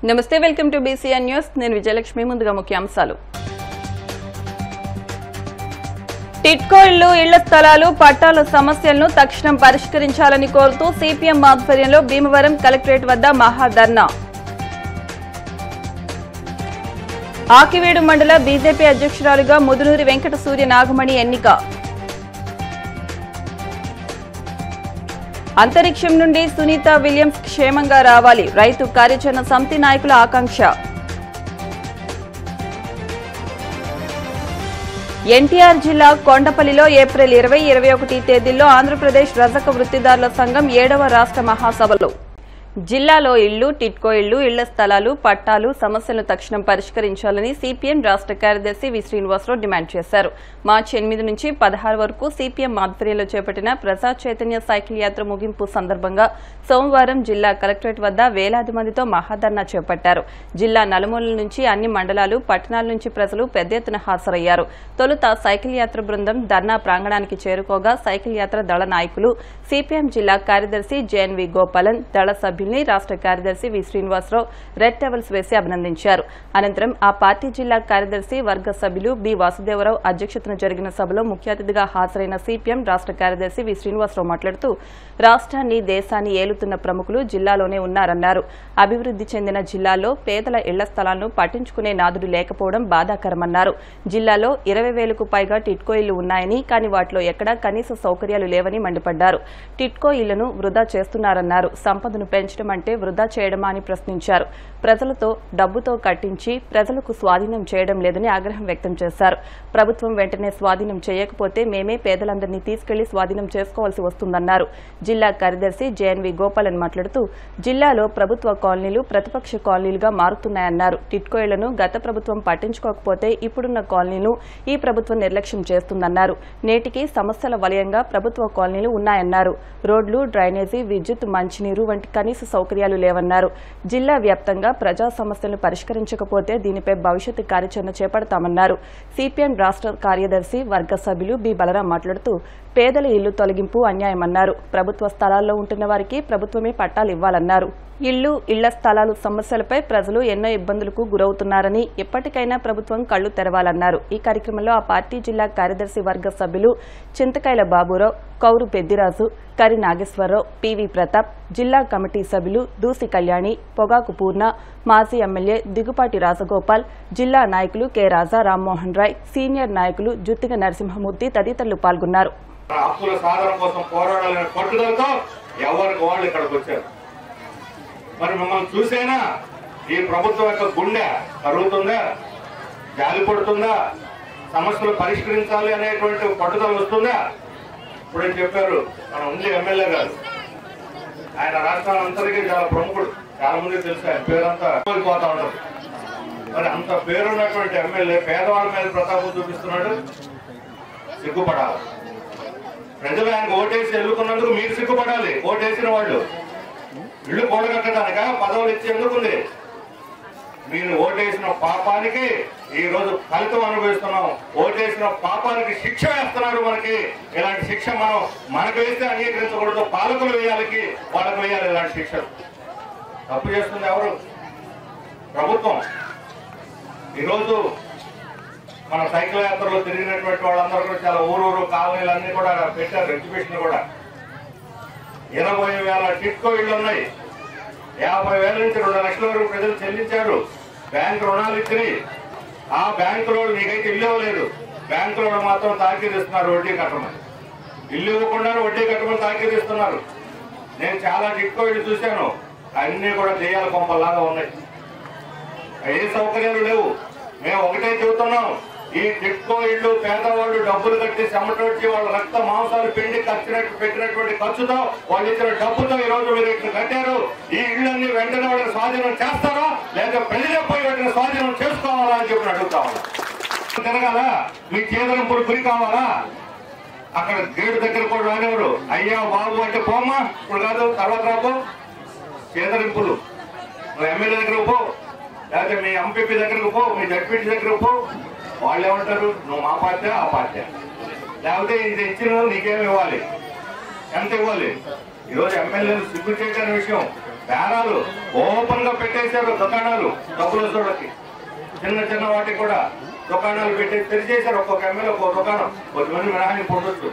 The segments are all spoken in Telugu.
నమస్తే వెల్కమ్ టు బీసీఎన్ న్యూస్ నేను విజయలక్ష్మి ముందుగా ముఖ్యాంశాలు టిట్కో ఇళ్ల స్థలాలు పట్టాల సమస్యలను తక్షణం పరిష్కరించాలని కోరుతూ సిపిఎం ఆధ్వర్యంలో భీమవరం కలెక్టరేట్ వద్ద మహాధర్నా ఆకివీడు మండల బీజేపీ అధ్యక్షురాలుగా ముదునూరి వెంకట సూర్య నాగమణి ఎన్నిక అంతరిక్షం నుండి సునీత విలియమ్స్ క్షేమంగా రావాలి రైతు కార్యాచరణ సమితి నాయకుల ఆకాంక్ష ఎన్టీఆర్ జిల్లా కొండపల్లిలో ఏప్రిల్ 20, 21 తేదీల్లో ఆంధ్రప్రదేశ్ రజక వృత్తిదారుల సంఘం 7వ రాష్ట్ర మహాసభలో జిల్లాలో టిట్కో ఇళ్ల స్థలాలు పట్టాలు సమస్యలను తక్షణం పరిష్కరించాలని సిపిఎం రాష్ట్ర కార్యదర్శి వి శ్రీనివాసరావు డిమాండ్ చేశారు. మార్చి 8 నుంచి 16 వరకు సిపిఎం ఆధ్వర్యంలో చేపట్టిన ప్రజా చైతన్య సైకిల్ యాత్ర ముగింపు సందర్భంగా సోమవారం జిల్లా కలెక్టరేట్ వద్ద వేలాది మందితో మహాధర్నా చేపట్టారు. జిల్లా నలుమూలల నుంచి అన్ని మండలాలు పట్టణాల నుంచి ప్రజలు పెద్ద ఎత్తున హాజరయ్యారు. తొలుత సైకిల్ యాత్ర బృందం ధర్నా ప్రాంగణానికి చేరుకోగా సైకిల్ యాత్ర దళ నాయకులు సిపిఎం జిల్లా కార్యదర్శి జేఎన్వి గోపాలన్ దళ సభ్యులు రాష్ట్ర కార్యదర్శి వి శ్రీనివాసరావు రెడ్ టవల్స్ వేసి అభినందించారు. అనంతరం ఆ పార్టీ జిల్లా కార్యదర్శి వర్గ సభ్యులు బి వాసుదేవరావు అధ్యక్షతన జరిగిన సభలో ముఖ్య అతిథిగా హాజరైన సిపిఎం రాష్ట్ర కార్యదర్శి వి శ్రీనివాసరావు మాట్లాడుతూ రాష్ట్రాన్ని దేశాన్ని ఏలుతున్న ప్రముఖులు జిల్లాలోనే ఉన్నారన్నారు. అభివృద్ది చెందిన జిల్లాలో పేదల ఇళ్ల స్థలాలను పట్టించుకునే నాదుడు లేకపోవడం బాధాకరమన్నారు. జిల్లాలో 20,000కు పైగా టిట్కో ఇళ్లు ఉన్నాయని కానీ వాటిలో ఎక్కడా కనీస సౌకర్యాలు లేవని మండిపడ్డారు. టిట్కో ఇళ్లను వృధా చేస్తున్నారన్నారు. సంపదను పెంచడం అంటే వృధా చేయడమా అని ప్రశ్నించారు. ప్రజలతో డబ్బుతో కట్టించి ప్రజలకు స్వాధీనం చేయడం లేదని ఆగ్రహం వ్యక్తం చేశారు. ప్రభుత్వం వెంటనే స్వాధీనం చేయకపోతే మేమే పేదలందరినీ తీసుకెళ్లి స్వాధీనం చేసుకోవాల్సి వస్తుందన్నారు. జిల్లా కార్యదర్శి జేఎన్వి గోపాలన్ మాట్లాడుతూ జిల్లాలో ప్రభుత్వ కాలనీలు ప్రతిపక్ష కాలనీలుగా మారుతున్నాయన్నారు. టిట్కో ఇళ్లను గత ప్రభుత్వం పట్టించుకోకపోతే ఇప్పుడున్న కాలనీలు ఈ ప్రభుత్వం నిర్లక్ష్యం చేస్తుందన్నారు. నేటికి సమస్యల వలయంగా ప్రభుత్వ కాలనీలు ఉన్నాయన్నారు. రోడ్లు డ్రైనేజీ విద్యుత్ మంచినీరు వంటి కనీస సౌకర్యాలు లేవన్నారు. జిల్లా వ్యాప్తంగా ప్రజా సమస్యలను పరిష్కరించకపోతే దీనిపై భవిష్యత్తు కార్యాచరణ చేపడతామన్నారు. సిపిఎం రాష్ట్ర కార్యదర్శి వర్గ సభ్యులు బి బలరాం మాట్లాడుతూ పేదల ఇల్లు తొలగింపు అన్యాయమన్నారు. ప్రభుత్వ స్థలాల్లో ఉంటున్న వారికి ప్రభుత్వమే పట్టాలు ఇవ్వాలన్నారు. ఇళ్ల స్థలాలు సమస్యలపై ప్రజలు ఎన్నో ఇబ్బందులకు గురవుతున్నారని ఎప్పటికైనా ప్రభుత్వం కళ్లు తెరవాలన్నారు. ఈ కార్యక్రమంలో ఆ పార్టీ జిల్లా కార్యదర్శి వర్గ సభ్యులు చింతకాయల బాబురావు, కౌరు పెద్దిరాజు, కరి నాగేశ్వరరావు, పివి ప్రతాప్, జిల్లా కమిటీ సభ్యులు దూసి కళ్యాణి, పొగాకు పూర్ణ, మాజీ ఎమ్మెల్యే దిగుపాటి రాజగోపాల్, జిల్లా నాయకులు కె రాజా రామ్మోహన్ రాయ్, సీనియర్ నాయకులు జుత్తిగ నరసింహమూర్తి తదితరులు పాల్గొన్నారు. హక్కుల సాధన కోసం పోరాడాలనే పట్టుదలతో ఎవరికి వాళ్ళు ఇక్కడికి వచ్చారు. మరి మిమ్మల్ని చూసేనా ఈ ప్రభుత్వం యొక్క గుండె కరుగుతుందా, జాలి పడుతుందా, సమస్యలు పరిష్కరించాలి అనేటువంటి పట్టుదల వస్తుందా? ఇప్పుడే చెప్పారు మన ఉండే ఎమ్మెల్యే గారు, ఆయన రాష్ట్రాలందరికీ చాలా ప్రముఖుడు, చాలా మంది తెలుసు, ఆయన పేరంతా కోల్పోతా ఉంటారు. మరి అంత పేరున్నటువంటి ఎమ్మెల్యే పేదవాళ్ళ మీద ప్రతాపం చూపిస్తున్నాడు. సిగ్గుపడాలి. ప్రజలు ఆయనకు ఓటేసి ఎన్నుకున్నందుకు మీరు సిగ్గుపడాలి. ఓటేసిన వాళ్ళు ఇళ్లు కూడగట్టడానిక పదవులు ఇచ్చేందుకుంది. మీరు ఓటేసిన పాపానికి ఈ రోజు ఫలితం అనుభవిస్తున్నాం. ఓటేసిన పాపానికి శిక్ష వేస్తున్నారు. మనకి ఇలాంటి శిక్ష మనకు వేస్తే అంగీకరించకూడదు. పాలకులు వేయాలి, వాళ్ళకు వేయాలి ఇలాంటి శిక్ష. తప్పు చేస్తుంది ఎవరు? ప్రభుత్వం. ఈరోజు మన సైకిల్ యాత్రలో తిరిగినటువంటి వాళ్ళందరూ కూడా చాలా ఊరూరు కాలనీలన్నీ కూడా పెట్టారు. ఎగ్జిబిషన్ కూడా 20,000 టిట్కో ఇళ్లు ఉన్నాయి. 50,000 నుంచి 2 లక్షల వరకు ప్రజలు చెల్లించారు. బ్యాంకు రుణాలు ఇచ్చి ఆ బ్యాంకులో నీకైతే ఇల్లు ఇవ్వలేదు, బ్యాంకులో మాత్రం తాకీదు ఇస్తున్నారు వడ్డీ కట్టమని. ఇల్లు ఇవ్వకుండా వడ్డీ కట్టమని తాకీదు ఇస్తున్నారు. నేను చాలా టిట్కో ఇళ్లు చూశాను. అన్నీ కూడా దెయ్యాల కొంపల్లాగా ఉన్నాయి. ఏ సౌకర్యాలు లేవు. మేము ఒకటే చెబుతున్నాం, ఈ టిట్కో ఇళ్లు పేదవాళ్ళు డబ్బులు కట్టి చెమటొచ్చి వాళ్ళ రక్త మాంసాలు పిండి పెట్టినటువంటి ఖర్చుతో వాళ్ళు ఇచ్చిన డబ్బుతో ఈ రోజు మీరు ఇట్లా కట్టారు. ఈ ఇళ్లన్నీ వెంటనే వాళ్ళకి స్వాధీనం చేస్తారా లేక ప్రజలే పోయి వాటిని స్వాధీనం చేసుకోవాలా అని చెప్పి అడుగుతామన్నా. తిరగాల మీ చేదరింపులు గురి కావాలా? అక్కడ గేటు దగ్గర కూడా రానివ్వరు. అయ్యా బాబు అంటే పోమ్మా, ఇప్పుడు కాదు తర్వాత రాబో. చేదరింపులు ఎమ్మెల్యే దగ్గరకు పో, లేకపోతే మీ ఎంపీపీ దగ్గరకు పో, మీ జడ్పీటీ దగ్గరకు పో. వాళ్ళు ఏమంటారు? నువ్వు మా పార్టీ ఆ పార్టీ, లేకపోతే ఇది ఇచ్చిన నీకేమి ఇవ్వాలి, ఎంత ఇవ్వాలి? ఈరోజు ఎమ్మెల్యేలు సిగ్గు చేయడానికి విషయం బేరాలు ఓపెన్ గా పెట్టేశారు, దుకాణాలు డబ్బుల వసూళ్ళకి. చిన్న చిన్న వాటికి కూడా దుకాణాలు పెట్టి తెరిచేశారు. ఒక్కొక్క ఎమ్మెల్యే ఒక్కొక్క దుకాణం, కొద్దిమంది మినహాయింపు ఉండొచ్చు,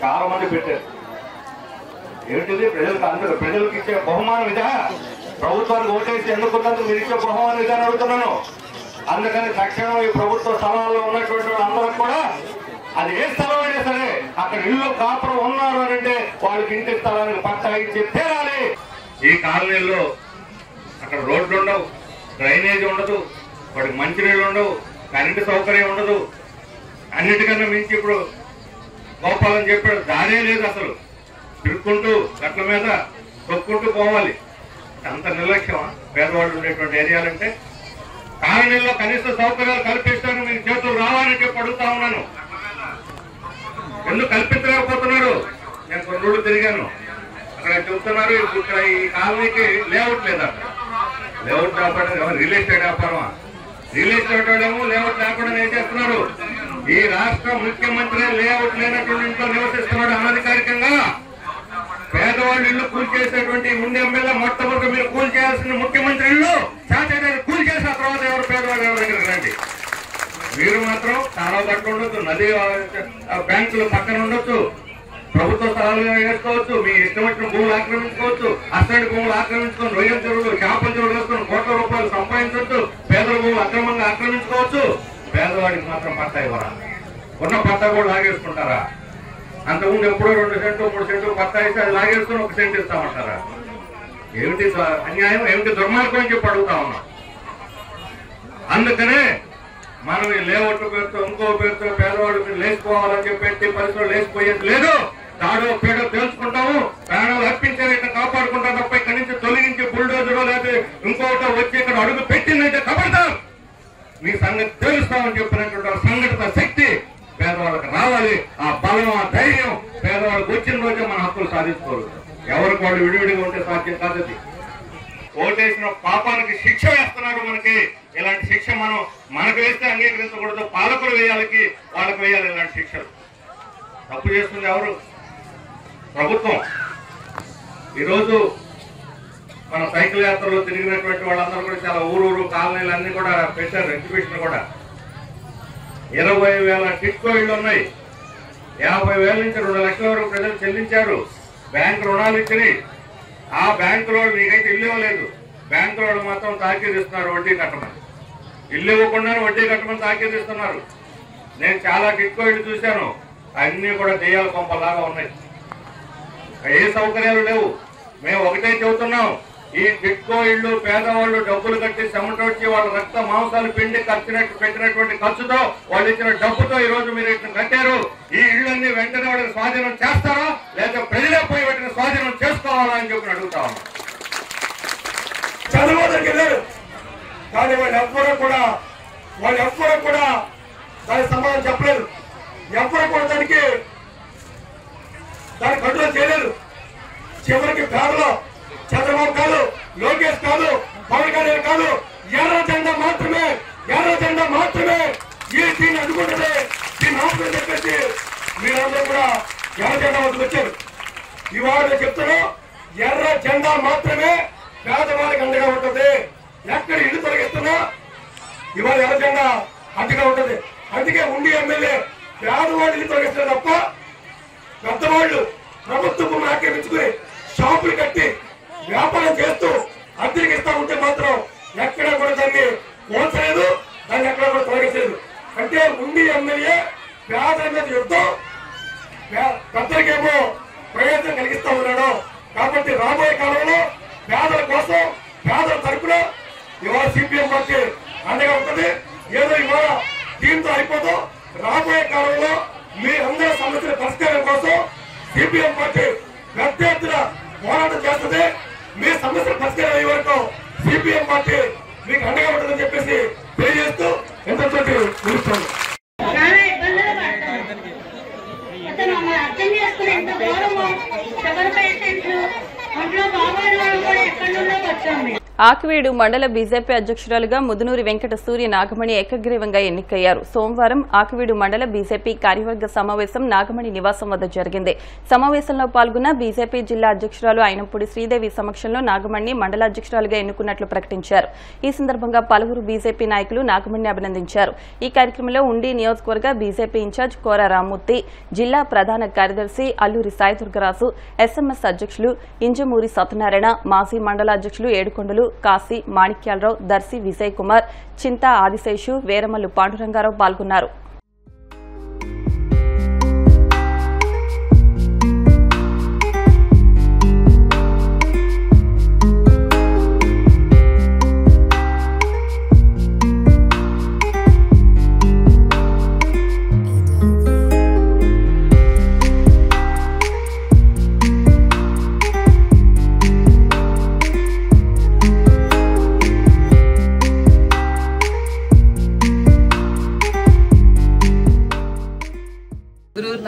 చాలా మంది పెట్టారు. ఏమిటిది? ప్రజలకు ఇచ్చే బహుమానం ఇదా? ప్రభుత్వానికి ఓటేసి ఎందుకున్నందుకు మీరు ఇచ్చే బహుమానం ఇదని అడుగుతున్నాను. అందుకని తక్షణం ఈ ప్రభుత్వ స్థలాల్లో ఉన్నటువంటి వాళ్ళందరూ కూడా అది ఏ స్థలం అయినా సరే అక్కడ ఇల్లు కాపురం ఉన్నారు అని అంటే వాళ్ళకి ఇంటి స్థలానికి పట్టా ఇచ్చి తీరాలి. ఈ కాలనీల్లో అక్కడ రోడ్లు ఉండవు, డ్రైనేజ్ ఉండదు, వాడికి మంచినీళ్ళు ఉండవు, కరెంటు సౌకర్యం ఉండదు. అన్నిటికన్నా మించి ఇప్పుడు గోపాలని చెప్పాడు, దానే లేదు అసలు. తిరుక్కుంటూ గట్ల మీద తొక్కుంటూ పోవాలి. అంత నిర్లక్ష్యమా పేదవాళ్ళు ఉండేటువంటి ఏరియాలంటే? కాలనీల్లో కనీస సౌకర్యాలు కల్పిస్తాను, మీకు చేతులు రావాలని చెప్పి అడుగుతా ఉన్నాను. ఎందుకు కల్పించలేకపోతున్నారు? నేను కొన్ని రోజులు తిరిగాను, అక్కడ చెబుతున్నారు ఇక్కడ ఈ కాలనీకి లేఅవుట్ లేదా. లేఅవుట్ వ్యాపారం రియల్ ఎస్టేట్ వ్యాపారమా? రియల్ ఎస్టేట్ వాళ్ళేమో లేఅవుట్ లేకుండా ఏం చేస్తున్నారు? ఈ రాష్ట్ర ముఖ్యమంత్రి లేఅవుట్ లేనటువంటి ఇంట్లో నివసిస్తున్నాడు అనధికారికంగా. పేదవాళ్ళు ఇల్లు కూల్ చేసేటువంటి ముందు ఎమ్మెల్యే మొట్టమొదటి మీరు కూల్ చేయాల్సిన ముఖ్యమంత్రి ఇల్లు చాచైతే కూల్ చేసిన తర్వాత ఎవరు పేదవాళ్ళు ఎవరి దగ్గర రండి. మీరు మాత్రం చాలా పట్టు ఉండొచ్చు, నది బ్యాంకులు పక్కన ఉండొచ్చు, ప్రభుత్వ స్థలాలు వేసుకోవచ్చు, మీ ఇష్టం వచ్చిన భూములు ఆక్రమించుకోవచ్చు, అసలు భూములు ఆక్రమించుకొని రొయ్యల చెరువులు చేపల చెరువులు వేసుకొని కోట్ల రూపాయలు సంపాదించవచ్చు, పేదల భూములు అక్రమంగా ఆక్రమించుకోవచ్చు. పేదవాడికి మాత్రం పట్టా ఇవ్వరా? ఉన్న పట్టా కూడా లాగేసుకుంటారా? అంతకుముందు ఎప్పుడో 2 సెంట్లు 3 సెంట్లు పట్టా ఇస్తే అది లాగేసుకుని 1 సెంట్ ఇస్తామంటారా? ఏమిటి అన్యాయం, ఏమిటి దుర్మార్గం అని చెప్పి అడుగుతా ఉన్నాం. అందుకనే మనం ఈ లేఅవుట్ పేరుతో ఇంకో పేరుతో పేదవాడికి లేచిపోవాలని చెప్పి పరిస్థితులు లేచిపోయేది లేదు. తాడో పేడో తెలుసుకుంటాము, ప్రాణాలు అర్పించారు, ఇట్లా కాపాడుకుంటాం తప్ప ఇక్కడి నుంచి తొలగించి బుల్డోజరో లేకపోతే ఇంకోటో వచ్చి ఇక్కడ అడుగు పెట్టిందంటే కబడతాం, మీ సంగతి తెలుస్తామని చెప్పినటువంటి సంఘటిత శక్తి పేదవాళ్ళకి రావాలి. ఆ బలం, ఆ ధైర్యం పేదవాళ్ళకి వచ్చిన రోజే మన హక్కులు సాధించుకోరు. ఎవరికి వాళ్ళు విడివిడిగా ఉంటే సాధ్యం కాదు. ఓటేసిన పాపానికి శిక్ష వేస్తున్నారు మనకి. ఇలాంటి శిక్ష మనకు వేస్తే అంగీకరించకూడదు, పాలకులు వేయాలకి వాళ్ళకు వేయాలి ఇలాంటి శిక్షలు. తప్పు చేస్తుంది ఎవరు? ప్రభుత్వం. ఈరోజు మన సైకిల్ యాత్రలో తిరిగినటువంటి వాళ్ళందరూ కూడా చాలా ఊరూరు కాలనీలు అన్ని కూడా పెట్టారు, ఎగ్జిబిషన్ కూడా. 20,000 టిట్కో ఇళ్ళు ఉన్నాయి. 50,000 నుంచి 2 లక్షల వరకు ప్రజలు చెల్లించారు. బ్యాంకు రుణాలు ఇచ్చినాయి. ఆ బ్యాంకులో నీకైతే ఇల్లు ఇవ్వలేదు, బ్యాంకులో మాత్రం తాకీదు ఇస్తున్నారు వడ్డీ కట్టమని. ఇల్లు ఇవ్వకుండా వడ్డీ కట్టమని తాకీదు ఇస్తున్నారు. నేను చాలా టిట్కో ఇళ్ళు చూశాను, అన్ని కూడా దెయ్యాల కొంపలాగా ఉన్నాయి. ఏ సౌకర్యాలు లేవు. మేము ఒకటే చెబుతున్నాం, ఈ టిట్కో ఇళ్ళు పేదవాళ్ళు డబ్బులు కట్టి చెమటొచ్చి వాళ్ళ రక్త మాంసాలు పిండి పెట్టినటువంటి ఖర్చుతో వాళ్ళు ఇచ్చిన డబ్బుతో ఈ రోజు మీరు ఇట్లా కట్టారు. ఈ ఇళ్ళన్నీ వెంటనే వాళ్ళకి స్వాధీనం చేస్తారా, లేకపోతే ప్రజలే పోయి వాటిని స్వాధీనం చేసుకోవాలా అని చెప్పి అడుగుతా ఉన్నాం. చంద్రబాబుకి వెళ్ళారు, కానీ వాళ్ళు ఎవ్వరూ కూడా దానికి సమాధానం చెప్పలేదు. ఎవ్వరూ కూడా దాన్ని కంట్రోల్ చేయలేదు. చివరికి పేదలో చంద్రబాబు కాదు, లోకేష్ కాదు, పవన్ కళ్యాణ్ కాదు, ఎర్ర జెండా మాత్రమే ఈ దీన్ని అనుకుంటే దీన్ని ఆపుదని చెప్పేసి మీరందరూ కూడా ఎర్ర జెండా వద్దకు వచ్చారు. ఇవాళ చెప్తున్నాం, ఎర్ర జెండా మాత్రమే పేదవాళ్ళకి అండగా ఉంటుంది. ఎక్కడ ఇల్లు తొలగిస్తున్నా ఇవాళ ఎర్ర జెండా అడ్డుగా ఉంటుంది. అందుకే ఉండి ఎమ్మెల్యే పేదవాళ్ళు ఇల్లు తొలగిస్తారు తప్ప పెద్దవాళ్ళు ప్రభుత్వ భూములు ఆక్రమించుకుని షాపులు కట్టి వ్యాపారం చేస్తూ అద్దెకి ఇస్తా ఉంటే మాత్రం ఎక్కడా కూడా దాన్ని కోల్చలేదు, దాన్ని ఎక్కడా కూడా తొలగించలేదు. అంటే ఉండి ఎమ్మెల్యే పేదల మీద యుద్ధం, పెద్దలకేమో ప్రయోజనం కలిగిస్తా ఉన్నాడు. కాబట్టి రాబోయే కాలంలో పేదల కోసం పేదల తరపున ఇవాళ సిపిఎం పార్టీ అండగా ఉంటుంది. ఏదో ఇవాళ దీంతో అయిపోతాం. రాబోయే కాలంలో మీ అందరి సమస్యల పరిష్కారం కోసం సిపిఎం పార్టీ పెద్ద ఎత్తున పోరాటం చేస్తుంది. మీ సమస్యల పరిష్కారం అయ్యే వరకు సిపిఎం పార్టీ మీకు అండగా ఉంటుందని చెప్పేసి తెలియజేస్తూ ఎంతో నిలుస్తాను. చాలా ఇబ్బందులు పడతాం. అతను మమ్మల్ని అర్థం చేసుకుని ఎంత దూరమో షుగర్ పేషెంట్లు ఒంట్లో బాగోని వాళ్ళు కూడా ఎక్కడి నుండో వచ్చాం. ఆకివీడు మండల బీజేపీ అధ్యక్షురాలుగా ముదునూరి వెంకట సూర్య నాగమణి ఏకగ్రీవంగా ఎన్నికయ్యారు. సోమవారం ఆకివీడు మండల బీజేపీ కార్యవర్గ సమావేశం నాగమణి నివాసం వద్ద జరిగింది. సమావేశంలో పాల్గొన్న బీజేపీ జిల్లా అధ్యక్షురాలు అయినపూడి శ్రీదేవి సమక్షంలో నాగమణిని మండల అధ్యక్షురాలుగా ఎన్నుకున్నట్లు ప్రకటించారు. ఈ సందర్భంగా పలువురు బీజేపీ నాయకులు నాగమణిని అభినందించారు. ఈ కార్యక్రమంలో ఉండి నియోజకవర్గ బీజేపీ ఇన్ఛార్జ్ కోర రామ్మూర్తి, జిల్లా ప్రధాన కార్యదర్శి అల్లూరి సాయిదుర్గరాజు, ఎస్ఎంఎస్ అధ్యక్షులు ఇంజమూరి సత్యనారాయణ, మాజీ మండల అధ్యక్షులు ఏడుకొండలు, కాశీ, మాణిక్యాలరావు, దర్శి విజయ్ కుమార్, చింతా ఆదిశేషు, వేరమల్లు పాండురంగారావు పాల్గొన్నారు.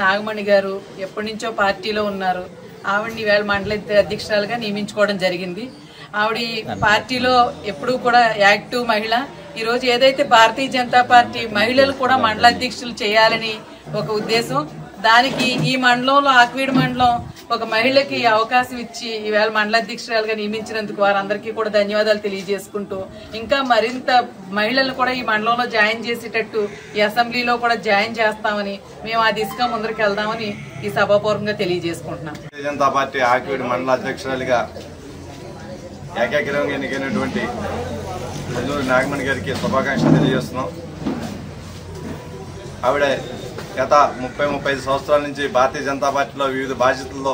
నాగమణి గారు ఎప్పటి నుంచో పార్టీలో ఉన్నారు. ఆవిడని వేళ మండల అధ్యక్షురాలుగా నియమించుకోవడం జరిగింది. ఆవిడ పార్టీలో ఎప్పుడూ కూడా యాక్టివ్ మహిళ. ఈ రోజు ఏదైతే భారతీయ జనతా పార్టీ మహిళలు కూడా మండల అధ్యక్షులు చేయాలని ఒక ఉద్దేశం, దానికి ఈ మండలంలో ఆకివీడు మండలం ఒక మహిళకి అవకాశం ఇచ్చి ఈవేళ మండల అధ్యక్షురాలుగా నియమించినందుకు వారందరికీ కూడా ధన్యవాదాలు తెలియజేసుకుంటూ, ఇంకా మరింత మహిళలు కూడా ఈ మండలంలో జాయిన్ చేసేటట్టు ఈ అసెంబ్లీలో కూడా జాయిన్ చేస్తామని, మేము ఆ దిశగా ముందరికి వెళ్దామని ఈ సభాపూర్వకంగా తెలియజేసుకుంటున్నాం. భారతీయ జనతా పార్టీ ఆకివీడు మండల అధ్యక్షురాలిగా ఏకగ్రీవంగా ఎన్నికైనటువంటి ముదునూరి నాగమణి గారికి శుభాకాంక్షలు తెలియజేస్తున్నాం. ఆవిడ గత 30-35 సంవత్సరాల నుంచి భారతీయ జనతా పార్టీలో వివిధ బాధ్యతల్లో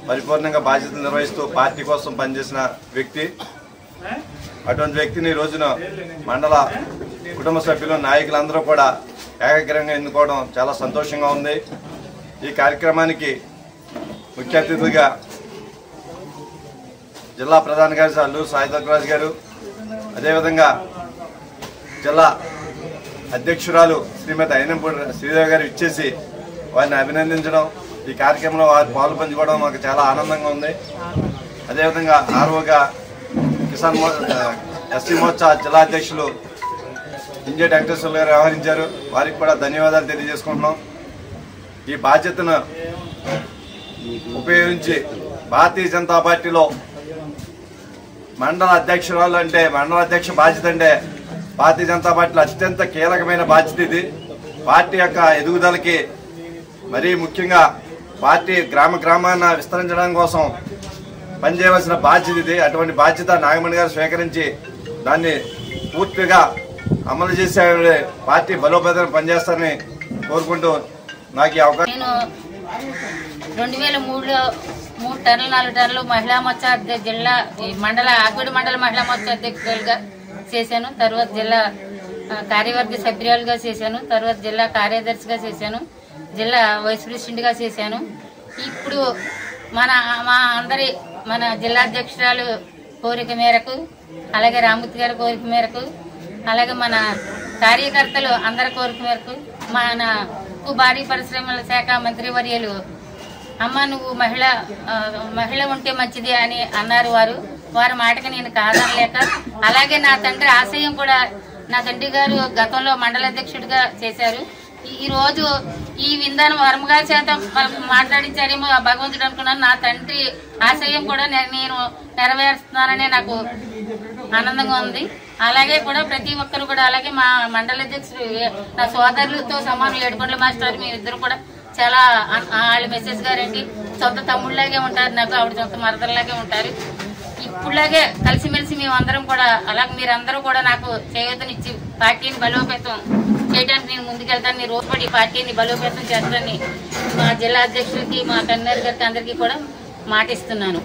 పరిపూర్ణంగా బాధ్యతలు నిర్వహిస్తూ పార్టీ కోసం పనిచేసిన వ్యక్తి. అటువంటి వ్యక్తిని ఈ రోజున మండల కుటుంబ సభ్యులు, నాయకులందరూ కూడా ఏకగ్రీవంగా ఎన్నుకోవడం చాలా సంతోషంగా ఉంది. ఈ కార్యక్రమానికి ముఖ్య అతిథులుగా జిల్లా ప్రధాన కార్యదర్శి అల్లూరి సాయిదుర్గరాజు గారు, అదేవిధంగా జిల్లా అధ్యక్షురాలు శ్రీమతి అయినపూడి శ్రీదేవి గారు ఇచ్చేసి వారిని అభినందించడం, ఈ కార్యక్రమంలో వారు పాలు పంచుకోవడం మాకు చాలా ఆనందంగా ఉంది. అదేవిధంగా ఆర్ఓగా కిసాన్ ఎస్సీ మోర్చా జిల్లా అధ్యక్షులు ఇంజే వెంకటేశ్వర్లు గారు వ్యవహరించారు. వారికి కూడా ధన్యవాదాలు తెలియజేసుకుంటున్నాం. ఈ బాధ్యతను ఉపయోగించి భారతీయ జనతా పార్టీలో మండల అధ్యక్షురాలు అంటే, మండల అధ్యక్ష బాధ్యత అంటే భారతీయ జనతా పార్టీలో అత్యంత కీలకమైన బాధ్యత ఇది. పార్టీ యొక్క ఎదుగుదలకి, మరీ ముఖ్యంగా పార్టీ గ్రామాన విస్తరించడం కోసం పనిచేయవలసిన బాధ్యత ఇది. అటువంటి బాధ్యత నాగమణి గారు స్వీకరించి దాన్ని పూర్తిగా అమలు చేసే పార్టీ బలోపేతం పనిచేస్తారని కోరుకుంటూ నాకు ఈ అవకాశం. నేను 2003లో 3 టర్న్లు 4 టర్న్లు మహిళా మోర్చా జిల్లా మండల ఆకివీడు మండల మహిళా మోర్చా అధ్యక్షులుగా చేశాను. తర్వాత జిల్లా కార్యవర్గ సభ్యురాలుగా చేశాను. తర్వాత జిల్లా కార్యదర్శిగా చేశాను. జిల్లా వైస్ ప్రెసిడెంట్గా చేశాను. ఇప్పుడు మన జిల్లా అధ్యక్షురాలు కోరిక మేరకు, అలాగే రామ్మూర్తి గారి కోరిక మేరకు, అలాగే మన కార్యకర్తలు అందరి కోరిక మేరకు, మన భారీ పరిశ్రమల శాఖ మంత్రివర్యులు అమ్మ నువ్వు మహిళ ఉంటే మంచిది అని అన్నారు. వారి మాటకి నేను కాదనలేక, అలాగే నా తండ్రి ఆశయం కూడా, నా తండ్రి గారు గతంలో మండల అధ్యక్షుడిగా చేశారు. ఈ రోజు ఈ విందాను వర్మగారి చేత మాట్లాడించారేమో భగవంతుడు అనుకున్నాను. నా తండ్రి ఆశయం కూడా నేను నెరవేరుస్తున్నానని నాకు ఆనందంగా ఉంది. అలాగే కూడా ప్రతి ఒక్కరు కూడా, అలాగే మా మండల అధ్యక్షుడు నా సోదరులతో సమానం ఏడుకొండల మాస్టర్, మీ ఇద్దరు కూడా చాలా వాళ్ళ మెసేజ్ గారండి సొంత తమ్ముళ్ళలాగే ఉంటారు నాకు, ఆవిడ సొంత మరదల్లాగే ఉంటారు. ఇప్పుడులాగే కలిసిమెలిసి మేమందరం కూడా, అలాగే మీరందరూ కూడా నాకు చేయూతనిచ్చి పార్టీని బలోపేతం చేయడానికి నేను ముందుకెళ్తాను. నేను రోజుపడి పార్టీని బలోపేతం చేస్తానని మా జిల్లా అధ్యక్షులకి, మా కన్వీనర్ గారికి అందరికీ కూడా మాటిస్తున్నాను.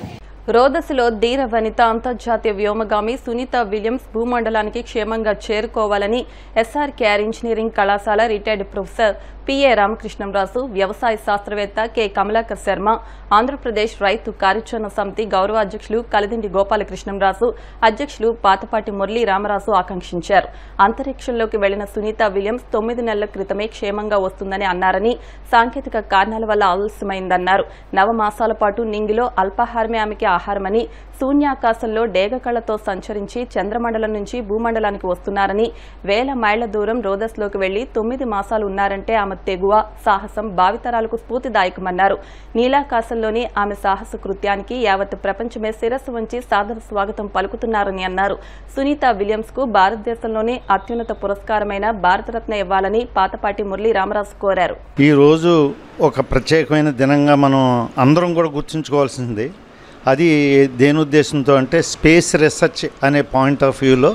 రోదసిలో ధీర వనిత అంతర్జాతీయ వ్యోమగామి సునీత విలియమ్స్ భూమండలానికి క్షేమంగా చేరుకోవాలని ఎస్ఆర్కేఆర్ ఇంజనీరింగ్ కళాశాల రిటైర్డ్ ప్రొఫెసర్ పిఏ రామకృష్ణంరాజు, వ్యవసాయ శాస్త్రవేత్త కె కమలాకర్ శర్మ, ఆంధ్రప్రదేశ్ రైతు కార్యాచరణ సమితి గౌరవ అధ్యక్షులు కలిదిండి గోపాలకృష్ణంరాజు, అధ్యక్షులు పాతపాటి మురళీ రామరాజు ఆకాంక్షించారు. అంతరిక్షంలోకి వెళ్లిన సునీత విలియమ్స్ 9 నెలల క్రితమే క్షేమంగా వస్తుందని అన్నారని, సాంకేతిక కారణాల వల్ల ఆలస్యమైందన్నారు. నవమాసాల పాటు నింగిలో అల్పాహారమే ఆమెకి ఆహారమని, శూన్యాకాశంలో డేగ కళ్లతో సంచరించి చంద్రమండలం నుంచి భూమండలానికి వస్తున్నారని, వేల మైళ్ల దూరం రోదస్లోకి వెళ్లి 9 మాసాలు ఉన్నారంటే ఆమె తెగువ, సాహసం భావితరాలకు స్ఫూర్తిదాయకమన్నారు. నీలాకాశంలోని ఆమె సాహస కృత్యానికి యావత్ ప్రపంచమే శిరస్సు వంచి సాదర స్వాగతం పలుకుతున్నారని అన్నారు. సునీత విలియమ్స్ కు భారతదేశంలోనే అత్యున్నత పురస్కారమైన భారతరత్న ఇవ్వాలని పాతపాటి మురళీ రామరాజు కోరారు. ఈ రోజు ఒక ప్రత్యేకమైన దినంగా మనం అందరం కూడా గుర్తుంచుకోవాల్సింది. అది దేని ఉద్దేశంతో అంటే స్పేస్ రీసెర్చ్ అనే పాయింట్ ఆఫ్ వ్యూలో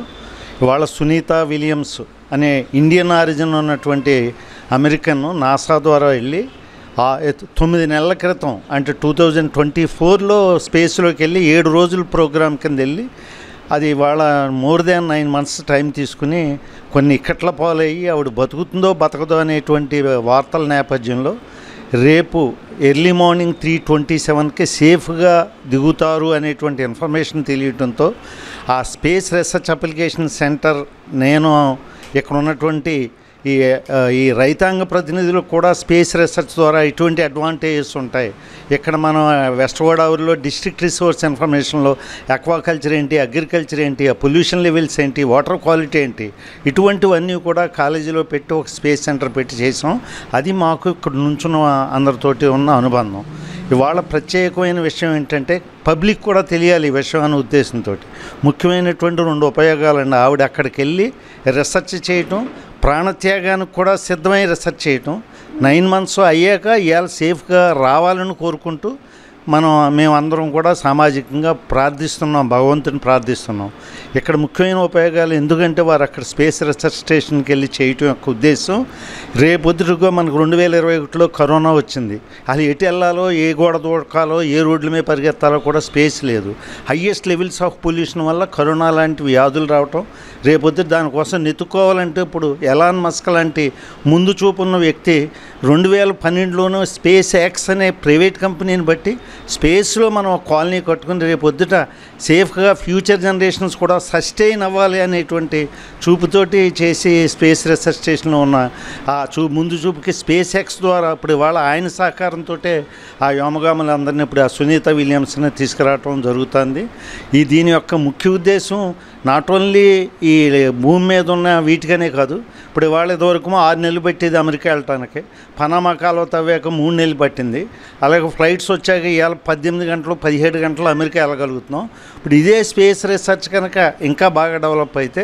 ఇవాళ సునీత విలియమ్స్ అనే ఇండియన్ ఆరిజిన్ ఉన్నటువంటి అమెరికన్ నాసా ద్వారా వెళ్ళి 9 నెలల క్రితం అంటే 2024లో స్పేస్లోకి వెళ్ళి 7 రోజుల ప్రోగ్రాం కింద వెళ్ళి అది ఇవాళ మోర్ దాన్ 9 months టైం తీసుకుని కొన్ని ఇక్కట్ల పాలయ్యి ఆవిడ బతుకుతుందో బతకదో అనేటువంటి వార్తల నేపథ్యంలో రేపు ఎర్లీ మార్నింగ్ 3:27కి సేఫ్గా దిగుతారు అనేటువంటి ఇన్ఫర్మేషన్ తెలియటంతో ఆ స్పేస్ రీసెర్చ్ అప్లికేషన్ సెంటర్ నేను ఇక్కడ ఉన్నటువంటి ఈ రైతాంగ ప్రతినిధులు కూడా స్పేస్ రీసెర్చ్ ద్వారా ఇటువంటి అడ్వాంటేజెస్ ఉంటాయి. ఇక్కడ మనం వెస్ట్ గోదావరిలో డిస్ట్రిక్ట్ రిసోర్స్ ఇన్ఫర్మేషన్లో అక్వాకల్చర్ ఏంటి, అగ్రికల్చర్ ఏంటి, ఆ పొల్యూషన్ లెవెల్స్ ఏంటి, వాటర్ క్వాలిటీ ఏంటి, ఇటువంటివన్నీ కూడా కాలేజీలో పెట్టి ఒక స్పేస్ సెంటర్ పెట్టి చేసాం. అది మాకు ఇక్కడ నుంచున్న అందరితోటి ఉన్న అనుబంధం. ఇవాళ ప్రత్యేకమైన విషయం ఏంటంటే పబ్లిక్ కూడా తెలియాలి ఈ విషయం అనే ఉద్దేశంతో ముఖ్యమైనటువంటి 2 ఉపయోగాలండి. ఆవిడ అక్కడికి వెళ్ళి రీసెర్చ్ చేయటం, ప్రాణత్యాగానికి కూడా సిద్ధమై రీసెర్చ్ చేయటం, 9 months అయ్యాక ఇవాళ సేఫ్గా రావాలని కోరుకుంటూ మేమందరం కూడా సామాజికంగా ప్రార్థిస్తున్నాం, భగవంతుని ప్రార్థిస్తున్నాం. ఇక్కడ ముఖ్యమైన ఉపయోగాలు ఎందుకంటే వారు అక్కడ స్పేస్ రీసెర్చ్ స్టేషన్కి వెళ్ళి చేయటం యొక్క ఉద్దేశం రేపొద్దుగా మనకు 2021లో కరోనా వచ్చింది. అది ఎటు వెళ్ళాలో, ఏ గోడ దూకాలో, ఏ రోడ్ల మీద పరిగెత్తాలో కూడా స్పేస్ లేదు. హయ్యెస్ట్ లెవెల్స్ ఆఫ్ పొల్యూషన్ వల్ల కరోనా లాంటి వ్యాధులు రావటం, రేపొద్దు దానికోసం నెతుక్కోవాలంటే ఇప్పుడు ఎలాన్ మస్క్ లాంటి ముందు చూపున్న వ్యక్తి 2012లోనూ స్పేస్ ఎక్స్ అనే ప్రైవేట్ కంపెనీని బట్టి స్పేస్లో మనం ఒక కాలనీ కట్టుకుని రేపొద్దుట సేఫ్గా ఫ్యూచర్ జనరేషన్స్ కూడా సస్టైన్ అవ్వాలి అనేటువంటి చూపుతోటి చేసి స్పేస్ రీసెర్చ్ స్టేషన్లో ఉన్న ఆ ముందు చూపుకి స్పేస్ ఎక్స్ ద్వారా ఇప్పుడు ఇవాళ ఆయన సహకారంతో ఆ వ్యోమగాములందరినీ ఇప్పుడు ఆ సునీత విలియమ్స్ని తీసుకురావటం జరుగుతుంది. దీని యొక్క ముఖ్య ఉద్దేశం నాట్ ఓన్లీ ఈ భూమి మీద ఉన్న వీటికనే కాదు. ఇప్పుడు ఇవాళ ఇదివరకు 6 నెలలు పట్టేది అమెరికా వెళ్ళటానికి, పనామా కాలువ తవ్వాక 3 నెలలు పట్టింది. అలాగే ఫ్లైట్స్ వచ్చాక ఇవాళ 18 గంటలు 17 గంటలు అమెరికా వెళ్ళగలుగుతున్నాం. ఇప్పుడు ఇదే స్పేస్ రీసెర్చ్ కనుక ఇంకా బాగా డెవలప్ అయితే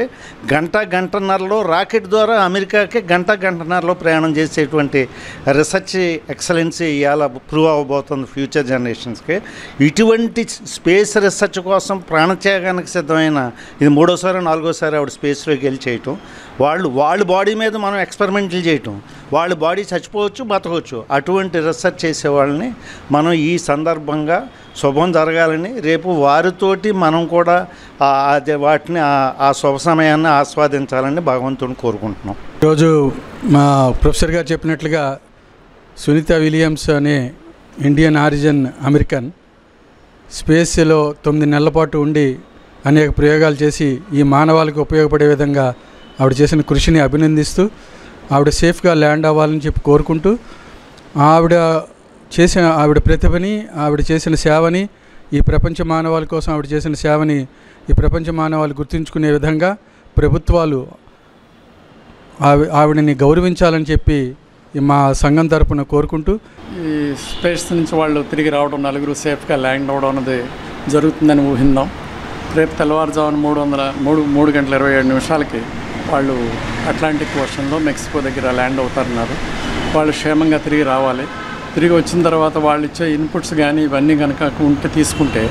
గంటన్నరలో రాకెట్ ద్వారా అమెరికాకి గంటన్నరలో ప్రయాణం చేసేటువంటి రీసెర్చ్ ఎక్సలెన్సీ ఇవాళ ప్రూవ్ అవ్వబోతుంది ఫ్యూచర్ జనరేషన్స్కి. ఇటువంటి స్పేస్ రీసెర్చ్ కోసం ప్రాణత్యాగానికి సిద్ధమైన ఇది 3వసారి 4వసారి ఆవిడ స్పేస్లోకి వెళ్ళి చేయటం, వాళ్ళ బాడీ మీద మనం ఎక్స్పెరిమెంట్లు చేయటం, వాళ్ళ బాడీ చచ్చిపోవచ్చు బతకవచ్చు. అటువంటి రీసెర్చ్ చేసేవాళ్ళని మనం ఈ సందర్భంగా శుభం జరగాలని రేపు వారితోటి మనం కూడా వాటిని ఆ శుభ సమయాన్ని ఆస్వాదించాలని భగవంతుని కోరుకుంటున్నాం. ఈరోజు మా ప్రొఫెసర్ గారు చెప్పినట్లుగా సునీత విలియమ్స్ అనే ఇండియన్ ఆరిజిన్ అమెరికన్ స్పేస్లో 9 నెలల పాటు ఉండి అనేక ప్రయోగాలు చేసి ఈ మానవాళికి ఉపయోగపడే విధంగా ఆవిడ చేసిన కృషిని అభినందిస్తూ ఆవిడ సేఫ్గా ల్యాండ్ అవ్వాలని చెప్పి కోరుకుంటూ ఆవిడ ప్రతిభని, ఆవిడ చేసిన సేవని, ఈ ప్రపంచ మానవాళి కోసం ఆవిడ చేసిన సేవని ఈ ప్రపంచ మానవాళి గుర్తుంచుకునే విధంగా ప్రభుత్వాలు ఆవిడని గౌరవించాలని చెప్పి మా సంఘం తరపున కోరుకుంటూ ఈ స్పేస్ నుంచి వాళ్ళు తిరిగి రావడం, నలుగురు సేఫ్గా ల్యాండ్ అవ్వడం అనేది జరుగుతుందని ఊహిందాం. రేపు తెల్లవారుజామున 3:27 వాళ్ళు అట్లాంటిక్ ఓషన్లో మెక్సికో దగ్గర ల్యాండ్ అవుతారన్నారు. వాళ్ళు క్షేమంగా తిరిగి రావాలి. తిరిగి వచ్చిన తర్వాత వాళ్ళు ఇచ్చే ఇన్పుట్స్ కానీ ఇవన్నీ కనుక తీసుకుంటే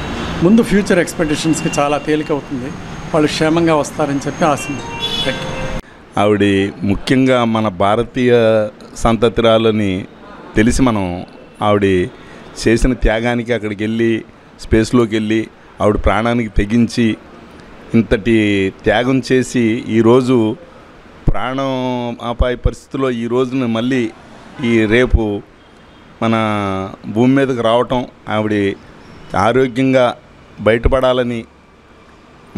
ముందు ఫ్యూచర్ ఎక్స్పెక్టేషన్స్కి చాలా తేలిక అవుతుంది. వాళ్ళు క్షేమంగా వస్తారని చెప్పి ఆశింది. ఆవిడ ముఖ్యంగా మన భారతీయ సంతతిరాలని తెలిసి మనం ఆవిడ చేసిన త్యాగానికి అక్కడికి వెళ్ళి స్పేస్లోకి వెళ్ళి ఆవిడ ప్రాణానికి తెగించి ఇంతటి త్యాగం చేసి ఈరోజు ప్రాణం అపాయ పరిస్థితుల్లో ఈ రోజున మళ్ళీ ఈ రేపు మన భూమి మీదకి రావటం, ఆవిడ ఆరోగ్యంగా బయటపడాలని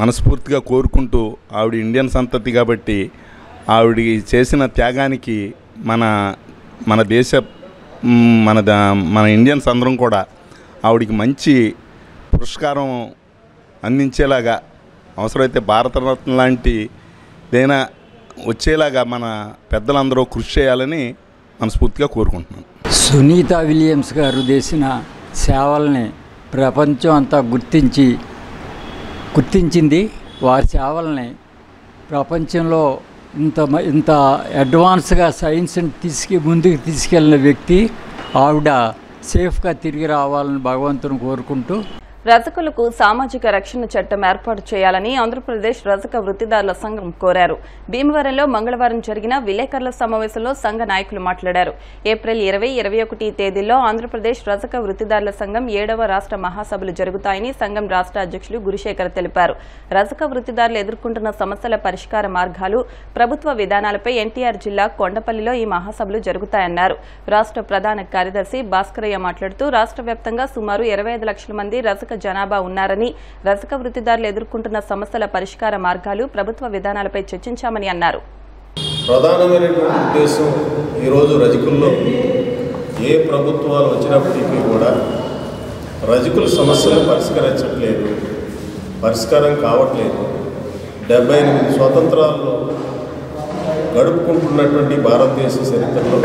మనస్ఫూర్తిగా కోరుకుంటూ, ఆవిడ ఇండియన్ సంతతి కాబట్టి ఆవిడ చేసిన త్యాగానికి మన దేశ మన ఇండియన్స్ అందరం కూడా ఆవిడికి మంచి పురస్కారం అందించేలాగా, అవసరమైతే భారతరత్న లాంటి ఏదైనా వచ్చేలాగా మన పెద్దలందరూ కృషి చేయాలని మనస్ఫూర్తిగా కోరుకుంటున్నాను. సునీత విలియమ్స్ గారు చేసిన సేవల్ని ప్రపంచం అంతా గుర్తించింది. వారి సేవల్ని ప్రపంచంలో ఇంత అడ్వాన్స్గా సైన్స్ని ముందుకు తీసుకెళ్ళిన వ్యక్తి ఆవిడ. సేఫ్గా తిరిగి రావాలని భగవంతుని కోరుకుంటూ రజకులకు సామాజిక రక్షణ చట్టం ఏర్పాటు చేయాలని ఆంధ్రప్రదేశ్ రజక వృత్తిదారుల సంఘం కోరారు. భీమవరంలో మంగళవారం జరిగిన విలేకరుల సమావేశంలో సంఘ నాయకులు మాట్లాడారు. ఏప్రిల్ 20, 21 తేదీల్లో ఆంధ్రప్రదేశ్ రజక వృత్తిదారుల సంఘం 7వ రాష్ట్ర మహాసభలు జరుగుతాయని సంఘం రాష్ట్ర అధ్యక్షులు గురుశేఖర్ తెలిపారు. రజక వృత్తిదారులు ఎదుర్కొంటున్న సమస్యల పరిష్కార మార్గాలు, ప్రభుత్వ విధానాలపై ఎన్టీఆర్ జిల్లా కొండపల్లిలో ఈ మహాసభలు జరుగుతాయన్నారు. రాష్ట్ర ప్రధాన కార్యదర్శి భాస్కరయ్య మాట్లాడుతూ రాష్ట్ర వ్యాప్తంగా సుమారు 25 లక్షల మంది రజక జనాభా ఉన్నారని, రజక వృత్తిదారులు ఎదుర్కొంటున్న సమస్యల పరిష్కార మార్గాలు, ప్రభుత్వ విధానాలపై చర్చించామని అన్నారు. ప్రధానమైనటువంటి ఉద్దేశం ఈరోజు రజకుల్లో ఏ ప్రభుత్వాలు వచ్చినప్పటికీ కూడా రజకుల సమస్యలను పరిష్కరించట్లేదు, పరిష్కారం కావట్లేదు. 78 స్వాతంత్రాల్లో గడుపుకుంటున్నటువంటి భారతదేశ చరిత్రలో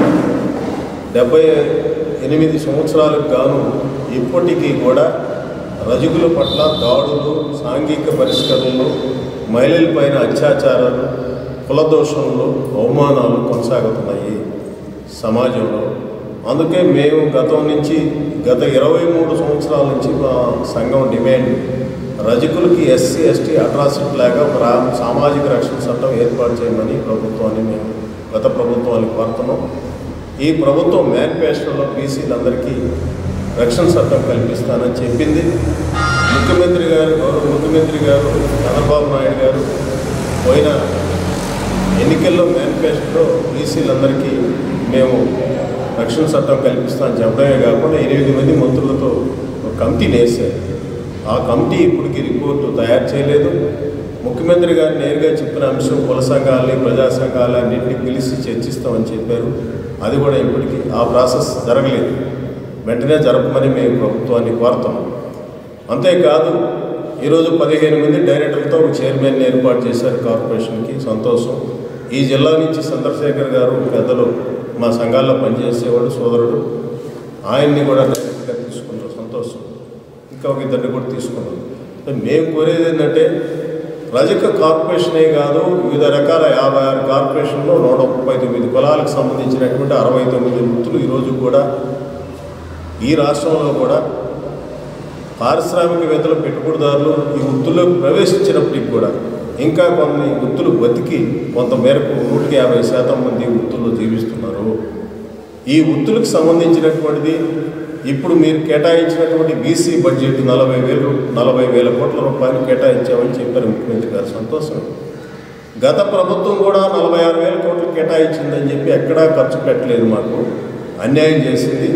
78 సంవత్సరాలకు గాను ఇప్పటికీ కూడా రజకుల పట్ల దాడులు, సాంఘిక పరిష్కరణలు, మహిళలపైన అత్యాచారాలు, కులదోషణలు, అవమానాలు కొనసాగుతున్నాయి సమాజంలో. అందుకే మేము గత 23 సంవత్సరాల నుంచి మా సంఘం డిమాండ్ రజకులకి ఎస్సీ ఎస్టీ అట్రాసిటీ లాగా సామాజిక రక్షణ చట్టం ఏర్పాటు చేయమని ప్రభుత్వాన్ని మేము గత ప్రభుత్వానికి కోరుతున్నాం. ఈ ప్రభుత్వం మేనిఫెస్టోలో బీసీలందరికీ రక్షణ చట్టం కల్పిస్తానని చెప్పింది. గౌరవ ముఖ్యమంత్రి గారు చంద్రబాబు నాయుడు గారు పోయిన ఎన్నికల్లో మేనిఫెస్టోలో బీసీలందరికీ మేము రక్షణ చట్టం కల్పిస్తామని చెప్పడమే కాకుండా 8 మంది మంత్రులతో ఒక కమిటీని వేశారు. ఆ కమిటీ ఇప్పటికీ రిపోర్టు తయారు చేయలేదు. ముఖ్యమంత్రి గారు నేరుగా చెప్పిన అంశం కుల సంఘాలని, ప్రజా సంఘాలని అన్నింటినీ పిలిచి చర్చిస్తామని చెప్పారు. అది కూడా ఇప్పటికీ ఆ ప్రాసెస్ జరగలేదు. వెంటనే జరపమని మేము ప్రభుత్వాన్ని కోరుతాం. అంతేకాదు ఈరోజు 15 మంది డైరెక్టర్లతో ఒక చైర్మన్ ఏర్పాటు చేశారు కార్పొరేషన్కి, సంతోషం. ఈ జిల్లా నుంచి చంద్రశేఖర్ గారు పెద్దలు మా సంఘాల్లో పనిచేసేవాడు, సోదరుడు, ఆయన్ని కూడా డైరెక్ట్గా తీసుకున్నాం, సంతోషం. ఇంకా ఒక ఇద్దరిని కూడా తీసుకున్నాం. మేము కోరేది ఏంటంటే రజక కార్పొరేషనే కాదు, వివిధ రకాల 56 కార్పొరేషన్లో 139 కులాలకు సంబంధించినటువంటి 69 వృత్తులు ఈరోజు కూడా ఈ రాష్ట్రంలో కూడా పారిశ్రామికవేత్తలు, పెట్టుబడిదారులు ఈ వృత్తుల్లోకి ప్రవేశించినప్పటికి కూడా ఇంకా కొన్ని వృత్తులు బతికి కొంత మేరకు 150% మంది వృత్తుల్లో జీవిస్తున్నారు. ఈ వృత్తులకు సంబంధించినటువంటిది ఇప్పుడు మీరు కేటాయించినటువంటి బీసీ బడ్జెట్ 40,000 కోట్ల రూపాయలు కేటాయించామని చెప్పారు ముఖ్యమంత్రి గారు, సంతోషం. గత ప్రభుత్వం కూడా 46,000 కోట్లు కేటాయించిందని చెప్పి ఎక్కడా ఖర్చు పెట్టలేదు, మాకు అన్యాయం చేసింది.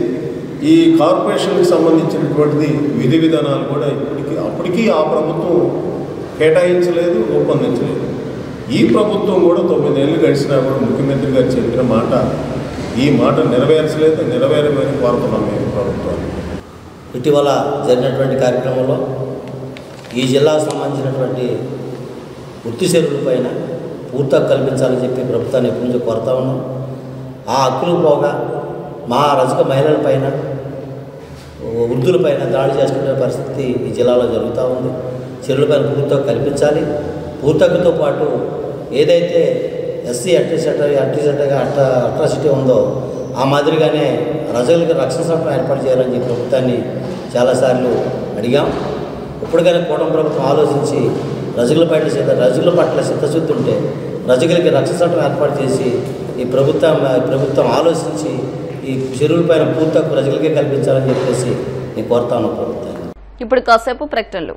ఈ కార్పొరేషన్కి సంబంధించినటువంటిది విధి విధానాలు కూడా అప్పటికీ ఆ ప్రభుత్వం కేటాయించలేదు, రూపొందించలేదు. ఈ ప్రభుత్వం కూడా 9 ఏళ్ళు గడిచినా కూడా ముఖ్యమంత్రి గారు చెప్పిన మాట, ఈ మాట నెరవేర్చలేదు, నెరవేరమని కోరుతున్నాం మేము ప్రభుత్వాన్ని. ఇటీవల జరిగినటువంటి కార్యక్రమంలో ఈ జిల్లాకు సంబంధించినటువంటి వృత్తి సేవలపైన పూర్తి హక్కు కల్పించాలని చెప్పి ప్రభుత్వాన్ని ఎప్పటి నుంచో కోరుతా ఉన్నాం. ఆ హక్కులు పోగా మా రజక మహిళలపైన, వృద్ధులపైన దాడి చేసుకునే పరిస్థితి ఈ జిల్లాలో జరుగుతూ ఉంది. చెరువులపైన పూర్తి హక్కు కల్పించాలి. పూర్తి హక్కుతో పాటు ఏదైతే ఎస్సీ అట్రాసిటీ ఉందో ఆ మాదిరిగానే రజకులకు రక్షణ చట్టం ఏర్పాటు చేయాలని చెప్పి ప్రభుత్వాన్ని చాలాసార్లు అడిగాం. ఇప్పటికైనా కూటమి ప్రభుత్వం ఆలోచించి రజకుల పట్ల చిత్తశుద్ధి ఉంటే రజకులకి రక్షణ చట్టం ఏర్పాటు చేసి ఈ ప్రభుత్వం ఆలోచించి ఈ చెరువులపైన పూర్తి హక్కు రజకులకే కల్పించాలని చెప్పేసి నేను కోరుతాను ప్రభుత్వాన్ని. ఇప్పుడు కాసేపు ప్రకటనలు.